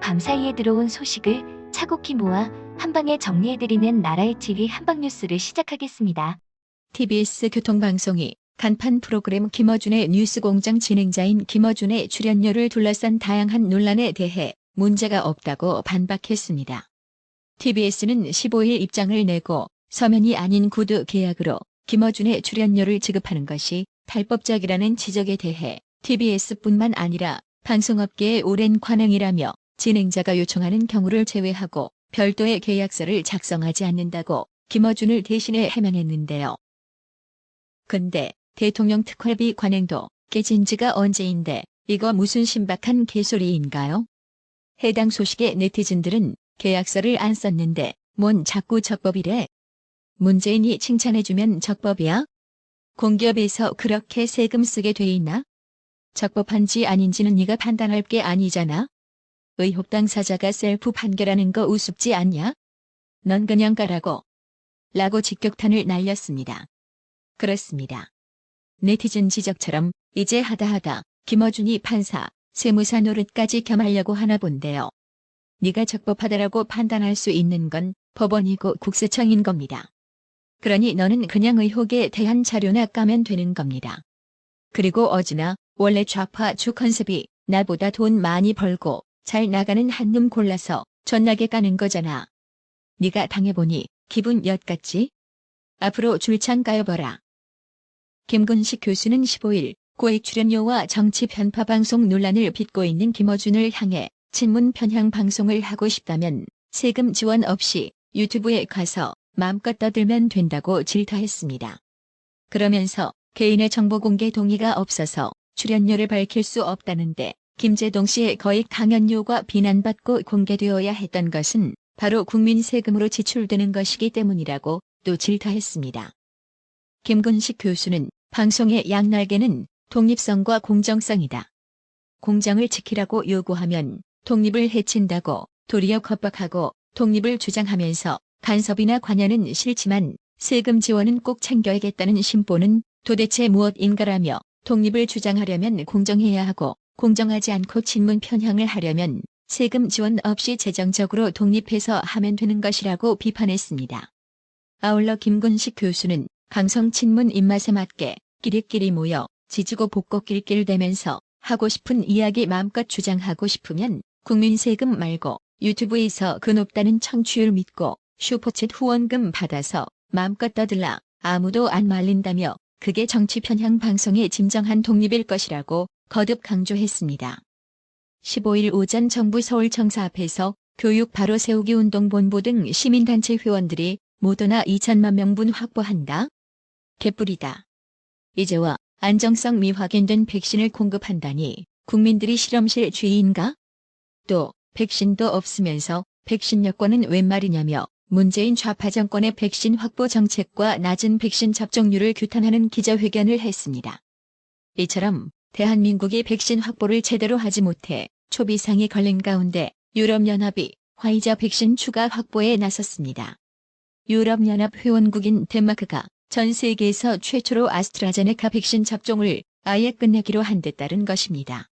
밤사이에 들어온 소식을 차곡히 모아 한방에 정리해드리는 나라의 TV 한방뉴스를 시작하겠습니다. TBS 교통방송이 간판 프로그램 김어준의 뉴스공장 진행자인 김어준의 출연료를 둘러싼 다양한 논란에 대해 문제가 없다고 반박했습니다. TBS는 15일 입장을 내고 서면이 아닌 구두 계약으로 김어준의 출연료를 지급하는 것이 탈법적이라는 지적에 대해 TBS뿐만 아니라 방송업계의 오랜 관행이라며 진행자가 요청하는 경우를 제외하고 별도의 계약서를 작성하지 않는다고 김어준을 대신해 해명했는데요. 근데 대통령 특활비 관행도 깨진 지가 언제인데 이거 무슨 신박한 개소리인가요? 해당 소식에 네티즌들은 계약서를 안 썼는데 뭔 자꾸 적법이래? 문재인이 칭찬해주면 적법이야? 공기업에서 그렇게 세금 쓰게 돼 있나? 적법한지 아닌지는 네가 판단할 게 아니잖아. 의혹 당사자가 셀프 판결하는 거 우습지 않냐? 넌 그냥 가라고. 라고 직격탄을 날렸습니다. 그렇습니다. 네티즌 지적처럼 이제 하다하다 김어준이 판사, 세무사 노릇까지 겸하려고 하나 본데요. 네가 적법하다라고 판단할 수 있는 건 법원이고 국세청인 겁니다. 그러니 너는 그냥 의혹에 대한 자료나 까면 되는 겁니다. 그리고 어지나 원래 좌파 주 컨셉이 나보다 돈 많이 벌고 잘 나가는 한 놈 골라서 전나게 까는 거잖아. 네가 당해보니 기분 엿같지? 앞으로 줄창 까여봐라. 김근식 교수는 15일 고액 출연료와 정치 편파 방송 논란을 빚고 있는 김어준을 향해 친문 편향 방송을 하고 싶다면 세금 지원 없이 유튜브에 가서 마음껏 떠들면 된다고 질타했습니다. 그러면서 개인의 정보 공개 동의가 없어서 출연료를 밝힐 수 없다는데 김제동 씨의 거액 강연료가 비난받고 공개되어야 했던 것은 바로 국민 세금으로 지출되는 것이기 때문이라고 또 질타했습니다. 김근식 교수는 방송의 양날개는 독립성과 공정성이다. 공정을 지키라고 요구하면 독립을 해친다고 도리어 겁박하고 독립을 주장하면서 간섭이나 관여는 싫지만 세금 지원은 꼭 챙겨야겠다는 심보는 도대체 무엇인가라며 독립을 주장하려면 공정해야 하고 공정하지 않고 친문 편향을 하려면 세금 지원 없이 재정적으로 독립해서 하면 되는 것이라고 비판했습니다. 아울러 김근식 교수는 강성 친문 입맛에 맞게 끼리끼리 모여 지지고 볶고 낄낄대면서 하고 싶은 이야기 마음껏 주장하고 싶으면 국민 세금 말고 유튜브에서 그 높다는 청취율 믿고 슈퍼챗 후원금 받아서 마음껏 떠들라 아무도 안 말린다며 그게 정치 편향 방송의 진정한 독립일 것이라고 거듭 강조했습니다. 15일 오전 정부 서울청사 앞에서 교육 바로 세우기 운동본부 등 시민단체 회원들이 모더나 2천만 명분 확보한다. 개뿔이다. 이제와 안정성 미확인된 백신을 공급한다니 국민들이 실험실 쥐인가? 또 백신도 없으면서 백신 여권은 웬 말이냐며 문재인 좌파 정권의 백신 확보 정책과 낮은 백신 접종률을 규탄하는 기자회견을 했습니다. 이처럼 대한민국이 백신 확보를 제대로 하지 못해 초비상이 걸린 가운데 유럽연합이 화이자 백신 추가 확보에 나섰습니다. 유럽연합 회원국인 덴마크가 전 세계에서 최초로 아스트라제네카 백신 접종을 아예 끝내기로 한 데 따른 것입니다.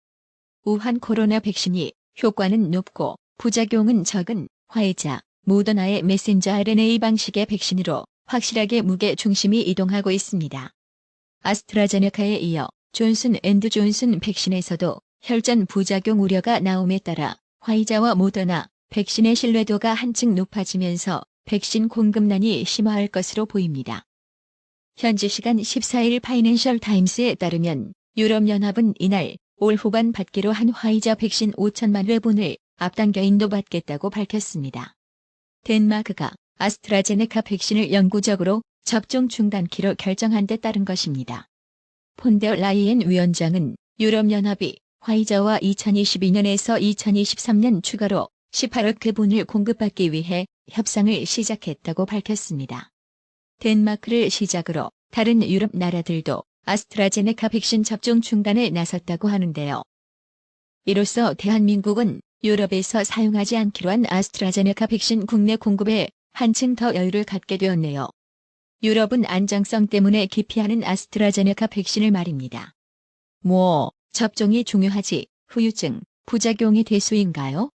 우한 코로나 백신이 효과는 높고 부작용은 적은 화이자, 모더나의 메신저 RNA 방식의 백신으로 확실하게 무게 중심이 이동하고 있습니다. 아스트라제네카에 이어 존슨 앤드 존슨 백신에서도 혈전 부작용 우려가 나옴에 따라 화이자와 모더나 백신의 신뢰도가 한층 높아지면서 백신 공급난이 심화할 것으로 보입니다. 현지 시간 14일 파이낸셜 타임스에 따르면 유럽연합은 이날 올 후반 받기로 한 화이자 백신 5천만 회분을 앞당겨 인도받겠다고 밝혔습니다. 덴마크가 아스트라제네카 백신을 영구적으로 접종 중단키로 결정한 데 따른 것입니다. 폰데어 라이엔 위원장은 유럽연합이 화이자와 2022년에서 2023년 추가로 18억 회분을 공급받기 위해 협상을 시작했다고 밝혔습니다. 덴마크를 시작으로 다른 유럽 나라들도 아스트라제네카 백신 접종 중단에 나섰다고 하는데요. 이로써 대한민국은 유럽에서 사용하지 않기로 한 아스트라제네카 백신 국내 공급에 한층 더 여유를 갖게 되었네요. 유럽은 안정성 때문에 기피하는 아스트라제네카 백신을 말입니다. 접종이 중요하지 후유증, 부작용이 대수인가요?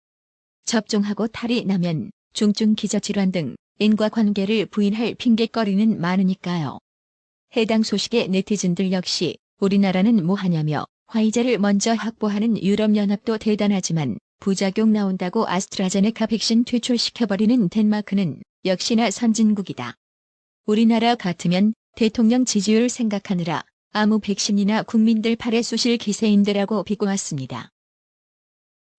접종하고 탈이 나면 중증 기저질환 등 인과관계를 부인할 핑곗거리는 많으니까요. 해당 소식에 네티즌들 역시 우리나라는 뭐하냐며 화이자를 먼저 확보하는 유럽연합도 대단하지만 부작용 나온다고 아스트라제네카 백신 퇴출시켜버리는 덴마크는 역시나 선진국이다. 우리나라 같으면 대통령 지지율 생각하느라 아무 백신이나 국민들 팔에 쑤실 기세인데라고 비꼬았습니다.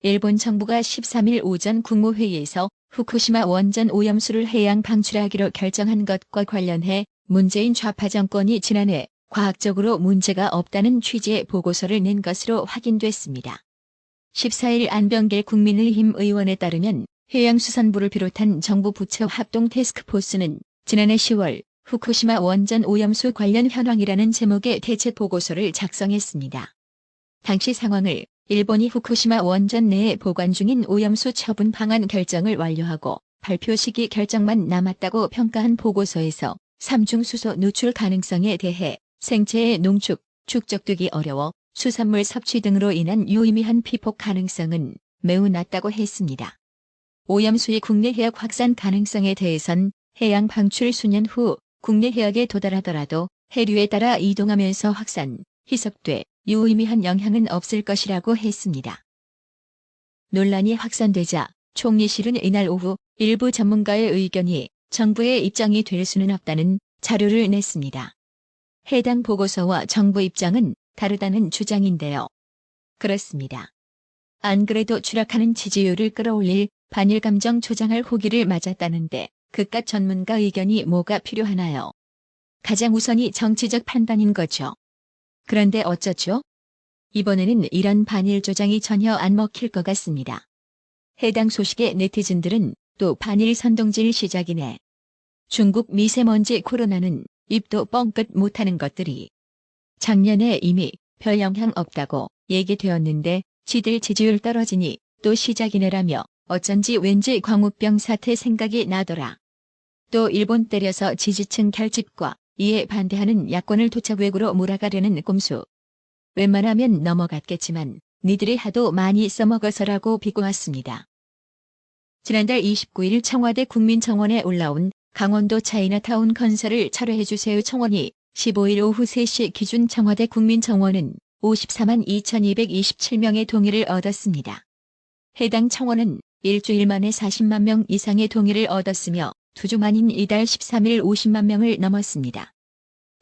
일본 정부가 13일 오전 국무회의에서 후쿠시마 원전 오염수를 해양 방출하기로 결정한 것과 관련해 문재인 좌파 정권이 지난해 과학적으로 문제가 없다는 취지의 보고서를 낸 것으로 확인됐습니다. 14일 안병길 국민의힘 의원에 따르면 해양수산부를 비롯한 정부 부처 합동 태스크포스는 지난해 10월 후쿠시마 원전 오염수 관련 현황이라는 제목의 대책 보고서를 작성했습니다. 당시 상황을 일본이 후쿠시마 원전 내에 보관 중인 오염수 처분 방안 결정을 완료하고 발표 시기 결정만 남았다고 평가한 보고서에서 삼중수소 누출 가능성에 대해 생체의 농축, 축적되기 어려워 수산물 섭취 등으로 인한 유의미한 피폭 가능성은 매우 낮다고 했습니다. 오염수의 국내 해역 확산 가능성에 대해선 해양 방출 수년 후 국내 해역에 도달하더라도 해류에 따라 이동하면서 확산, 희석돼 유의미한 영향은 없을 것이라고 했습니다. 논란이 확산되자 총리실은 이날 오후 일부 전문가의 의견이 정부의 입장이 될 수는 없다는 자료를 냈습니다. 해당 보고서와 정부 입장은 다르다는 주장인데요. 그렇습니다. 안 그래도 추락하는 지지율을 끌어올릴 반일 감정 조장할 호기를 맞았다는데 그깟 전문가 의견이 뭐가 필요하나요? 가장 우선이 정치적 판단인 거죠. 그런데 어쩌죠? 이번에는 이런 반일 조장이 전혀 안 먹힐 것 같습니다. 해당 소식에 네티즌들은 또 반일 선동질 시작이네. 중국 미세먼지 코로나는 입도 뻥끗 못하는 것들이 작년에 이미 별 영향 없다고 얘기되었는데 지들 지지율 떨어지니 또 시작이네라며 어쩐지 왠지 광우병 사태 생각이 나더라. 또 일본 때려서 지지층 결집과 이에 반대하는 야권을 도착 외구로 몰아가려는 꼼수. 웬만하면 넘어갔겠지만 니들이 하도 많이 써먹어서라고 비꼬았습니다. 지난달 29일 청와대 국민청원에 올라온 강원도 차이나타운 건설을 철회해주세요 청원이 15일 오후 3시 기준 청와대 국민청원은 54만 2227명의 동의를 얻었습니다. 해당 청원은 일주일 만에 40만 명 이상의 동의를 얻었으며 2주 만인 이달 13일 50만 명을 넘었습니다.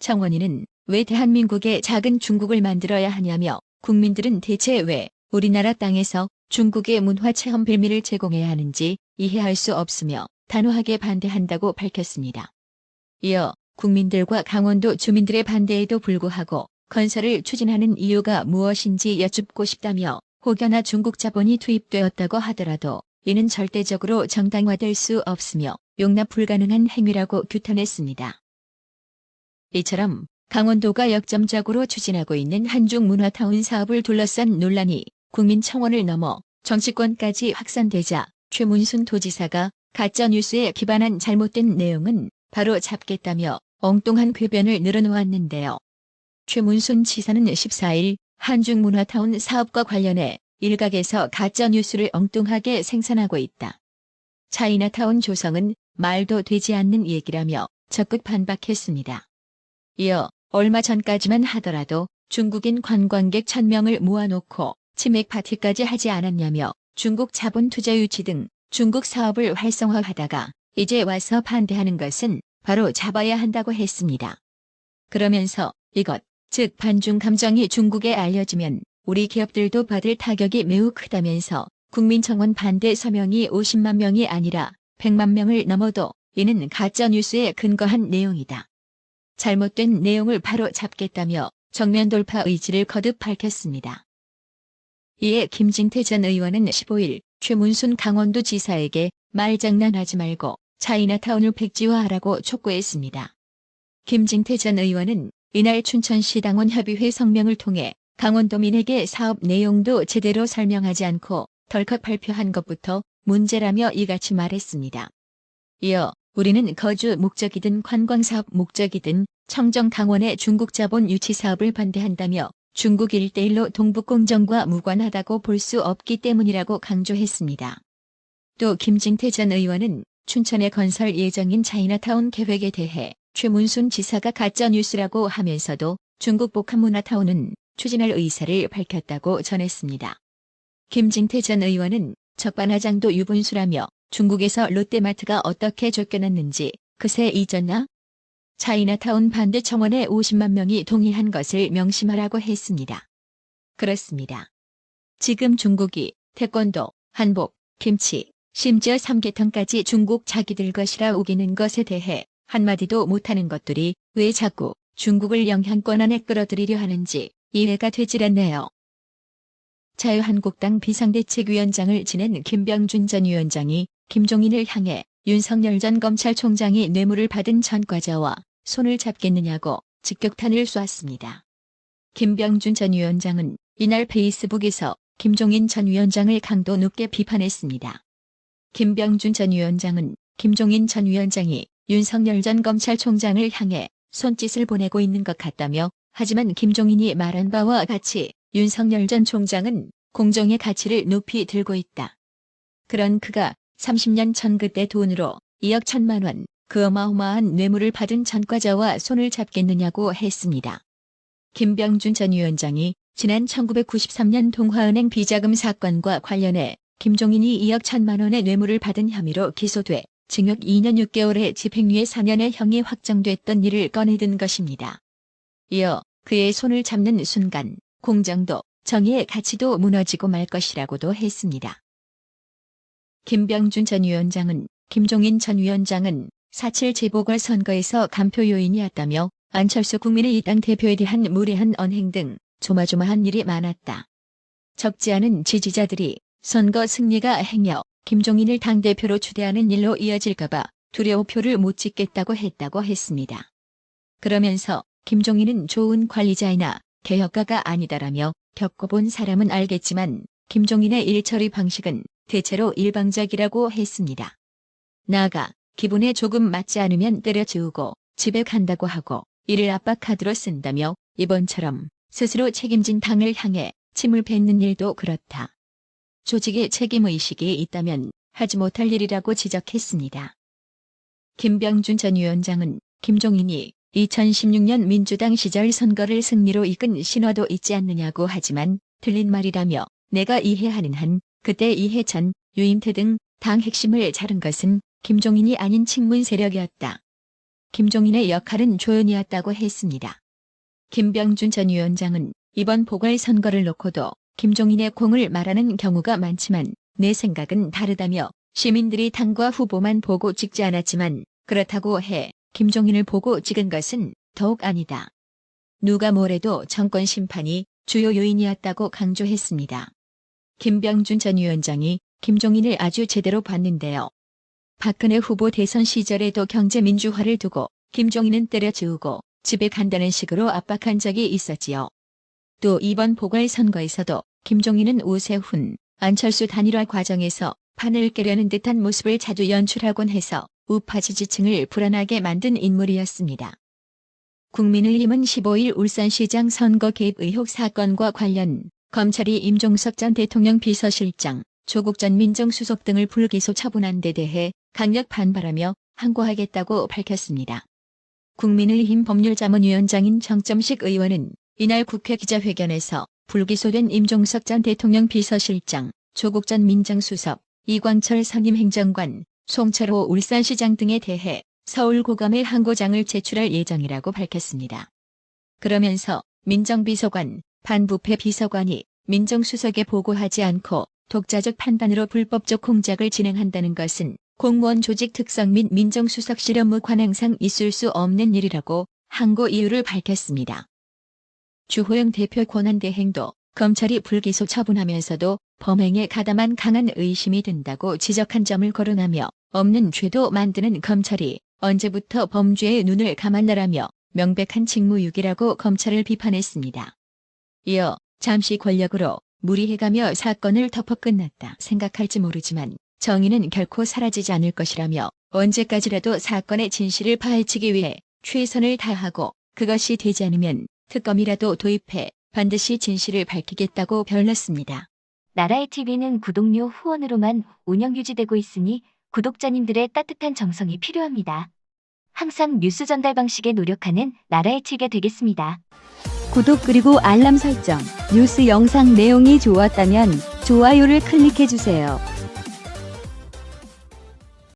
청원인은 왜 대한민국에 작은 중국을 만들어야 하냐며 국민들은 대체 왜 우리나라 땅에서 중국의 문화체험 빌미를 제공해야 하는지 이해할 수 없으며 단호하게 반대한다고 밝혔습니다. 이어 국민들과 강원도 주민들의 반대에도 불구하고 건설을 추진하는 이유가 무엇인지 여쭙고 싶다며 혹여나 중국 자본이 투입되었다고 하더라도 이는 절대적으로 정당화될 수 없으며 용납 불가능한 행위라고 규탄했습니다. 이처럼 강원도가 역점적으로 추진하고 있는 한중 문화타운 사업을 둘러싼 논란이 국민청원을 넘어 정치권까지 확산되자 최문순 도지사가 가짜뉴스에 기반한 잘못된 내용은 바로 잡겠다며 엉뚱한 궤변을 늘어놓았는데요. 최문순 지사는 14일 한중 문화타운 사업과 관련해 일각에서 가짜뉴스를 엉뚱하게 생산하고 있다. 차이나타운 조성은 말도 되지 않는 얘기라며 적극 반박했습니다. 이어 얼마 전까지만 하더라도 중국인 관광객 1000명을 모아놓고 치맥 파티까지 하지 않았냐며 중국 자본 투자 유치 등 중국 사업을 활성화하다가 이제 와서 반대하는 것은 바로 잡아야 한다고 했습니다. 그러면서 이것, 즉 반중 감정이 중국에 알려지면 우리 기업들도 받을 타격이 매우 크다면서 국민청원 반대 서명이 50만 명이 아니라 100만 명을 넘어도 이는 가짜뉴스에 근거한 내용이다. 잘못된 내용을 바로 잡겠다며 정면 돌파 의지를 거듭 밝혔습니다. 이에 김진태 전 의원은 15일 최문순 강원도지사에게 말장난하지 말고 차이나타운을 백지화하라고 촉구했습니다. 김진태 전 의원은 이날 춘천시당원 협의회 성명을 통해 강원도민에게 사업 내용도 제대로 설명하지 않고 덜컥 발표한 것부터 문제라며 이같이 말했습니다. 이어 우리는 거주 목적이든 관광사업 목적이든 청정 강원의 중국 자본 유치 사업을 반대한다며 중국 1:1로 동북공정과 무관하다고 볼 수 없기 때문이라고 강조했습니다. 또 김진태 전 의원은 춘천에 건설 예정인 차이나타운 계획에 대해 최문순 지사가 가짜뉴스라고 하면서도 중국 복합문화타운은 추진할 의사를 밝혔다고 전했습니다. 김진태 전 의원은 적반하장도 유분수라며 중국에서 롯데마트가 어떻게 쫓겨났는지 그새 잊었나? 차이나타운 반대 청원에 50만 명이 동의한 것을 명심하라고 했습니다. 그렇습니다. 지금 중국이 태권도, 한복, 김치, 심지어 삼계탕까지 중국 자기들 것이라 우기는 것에 대해 한마디도 못하는 것들이 왜 자꾸 중국을 영향권 안에 끌어들이려 하는지 이해가 되질 않네요. 자유한국당 비상대책위원장을 지낸 김병준 전 위원장이 김종인을 향해 윤석열 전 검찰총장이 뇌물을 받은 전과자와 손을 잡겠느냐고 직격탄을 쏘았습니다. 김병준 전 위원장은 이날 페이스북에서 김종인 전 위원장을 강도 높게 비판했습니다. 김병준 전 위원장은 김종인 전 위원장이 윤석열 전 검찰총장을 향해 손짓을 보내고 있는 것 같다며 하지만 김종인이 말한 바와 같이 윤석열 전 총장은 공정의 가치를 높이 들고 있다. 그런 그가 30년 전 그때 돈으로 2억 1천만 원 그 어마어마한 뇌물을 받은 전과자와 손을 잡겠느냐고 했습니다. 김병준 전 위원장이 지난 1993년 동화은행 비자금 사건과 관련해 김종인이 2억 1천만 원의 뇌물을 받은 혐의로 기소돼 징역 2년 6개월에 집행유예 4년의 형이 확정됐던 일을 꺼내든 것입니다. 이어 그의 손을 잡는 순간 공정도 정의의 가치도 무너지고 말 것이라고도 했습니다. 김병준 전 위원장은 김종인 전 위원장은 4.7 재보궐선거에서 간표 요인이었다며 안철수 국민의당 대표에 대한 무례한 언행 등 조마조마한 일이 많았다. 적지 않은 지지자들이 선거 승리가 행여 김종인을 당대표로 추대하는 일로 이어질까봐 두려워 표를 못 찍겠다고 했습니다. 그러면서 김종인은 좋은 관리자이나 개혁가가 아니다라며 겪어본 사람은 알겠지만 김종인의 일처리 방식은 대체로 일방적이라고 했습니다. 나아가 기분에 조금 맞지 않으면 때려치우고 집에 간다고 하고 이를 압박카드로 쓴다며 이번처럼 스스로 책임진 당을 향해 침을 뱉는 일도 그렇다. 조직의 책임의식이 있다면 하지 못할 일이라고 지적했습니다. 김병준 전 위원장은 김종인이 2016년 민주당 시절 선거를 승리로 이끈 신화도 있지 않느냐고 하지만 틀린 말이라며 내가 이해하는 한 그때 이해찬, 유임태 등 당 핵심을 자른 것은 김종인이 아닌 친문 세력이었다. 김종인의 역할은 조연이었다고 했습니다. 김병준 전 위원장은 이번 보궐선거를 놓고도 김종인의 공을 말하는 경우가 많지만 내 생각은 다르다며 시민들이 당과 후보만 보고 찍지 않았지만 그렇다고 해 김종인을 보고 찍은 것은 더욱 아니다. 누가 뭐래도 정권 심판이 주요 요인이었다고 강조했습니다. 김병준 전 위원장이 김종인을 아주 제대로 봤는데요. 박근혜 후보 대선 시절에도 경제민주화를 두고 김종인은 때려치우고 집에 간다는 식으로 압박한 적이 있었지요. 또 이번 보궐선거에서도 김종인은 오세훈, 안철수 단일화 과정에서 판을 깨려는 듯한 모습을 자주 연출하곤 해서 우파 지지층을 불안하게 만든 인물이었습니다. 국민의힘은 15일 울산시장 선거 개입 의혹 사건과 관련 검찰이 임종석 전 대통령 비서실장, 조국 전 민정수석 등을 불기소 처분한 데 대해 강력 반발하며 항고하겠다고 밝혔습니다. 국민의힘 법률자문위원장인 정점식 의원은 이날 국회 기자회견에서 불기소된 임종석 전 대통령 비서실장, 조국 전 민정수석, 이광철 상임행정관, 송철호 울산시장 등에 대해 서울고검에 항고장을 제출할 예정이라고 밝혔습니다. 그러면서 민정비서관, 반부패 비서관이 민정수석에 보고하지 않고 독자적 판단으로 불법적 공작을 진행한다는 것은 공무원 조직 특성 및 민정수석실 업무 관행상 있을 수 없는 일이라고 항고 이유를 밝혔습니다. 주호영 대표 권한대행도 검찰이 불기소 처분하면서도 범행에 가담한 강한 의심이 든다고 지적한 점을 거론하며 없는 죄도 만드는 검찰이 언제부터 범죄의 눈을 감았나라며 명백한 직무유기라고 검찰을 비판했습니다. 이어 잠시 권력으로 무리해가며 사건을 덮어 끝났다 생각할지 모르지만 정의는 결코 사라지지 않을 것이라며 언제까지라도 사건의 진실을 파헤치기 위해 최선을 다하고 그것이 되지 않으면 특검이라도 도입해 반드시 진실을 밝히겠다고 별렀습니다. 나라의 TV는 구독료 후원으로만 운영 유지되고 있으니 구독자님들의 따뜻한 정성이 필요합니다. 항상 뉴스 전달 방식에 노력하는 나라의 TV가 되겠습니다. 구독 그리고 알람 설정, 뉴스 영상 내용이 좋았다면 좋아요를 클릭해주세요.